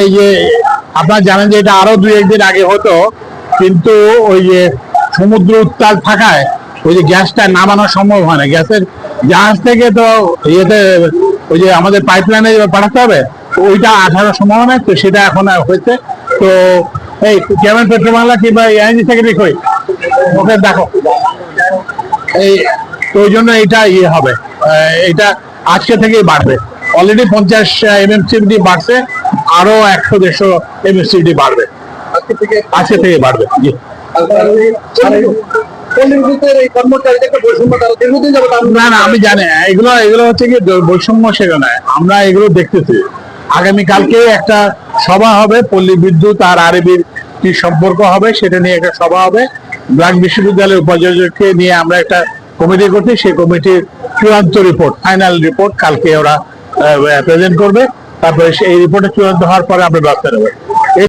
এই যে আপনারা জানেন যে এটা আরো 2-1 দিন আগে হতো, কিন্তু ওই যে সমুদ্র উত্তাল থাকায় ওই যে গ্যাসটা নামানো সম্ভব হয় না। গ্যাসের জাহাজ থেকে তো ইয়েতে ওই যে আমাদের পাইপলাইনে পাঠাতে হবে, ওইটা আঠারো সম্ভাবনা, তো সেটা এখন হয়েছে। তো এই কেমন পেট্রো বাংলা কিংবা এনজি সেক্রেটারি কই ওকে দেখো, এই তো ওই জন্য এটা ইয়ে হবে, এটা আজকে থেকেই বাড়বে। অলরেডি 50 MMCD বাড়ছে, আরো 100-150 MMCD বাড়বে, আজকে থেকে বাড়বে। জি, না না আমি জানি এগুলো এগুলো হচ্ছে কি বৈষম্য, সেটা নয়, আমরা এগুলো দেখতেছি। আগামীকালকে একটা সভা হবে, পল্লী বিদ্যুৎ আর আরবির কি সম্পর্ক হবে সেটা নিয়ে একটা সভা হবে। ব্র্যাক বিশ্ববিদ্যালয়ের উপাচার্যকে নিয়ে আমরা একটা কমিটি করছি, সেই কমিটির চূড়ান্ত রিপোর্ট, ফাইনাল রিপোর্ট কালকে ওরা প্রেজেন্ট করবে। তারপরে এই রিপোর্টে চূড়ান্ত হওয়ার পরে আমরা ব্যবস্থা নেব।